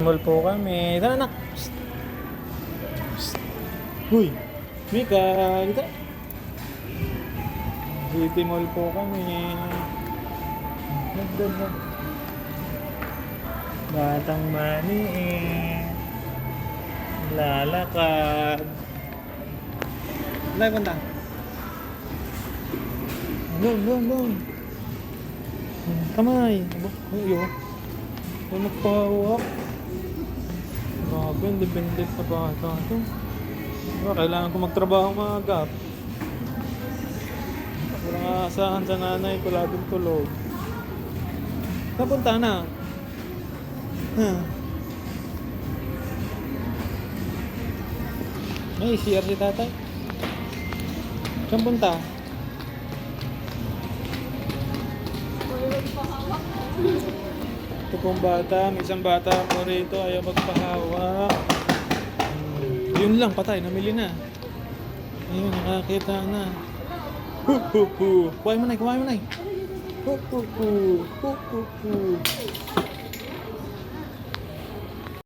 Mall po kami. Tara anak. Psst. Psst. Huy. Mika, dito. City Mall po kami. Nagdala. Batang maliit. Lalakad. Live punta. Doon. Kamay. Uyo. Huwag magpahawak. Grabe, independent na bata ito. Diba, kailangan ko magtrabaho maagap. Walang aasahan sa nanay ko, laging tulog. Napunta na. May CR si tatay. Saan punta? Ito pong bata, may isang bata mo rito, ayaw magpahawak. Yun lang, patay, namili na. Ayun, nakakita na. Kuhain mo na. Hu.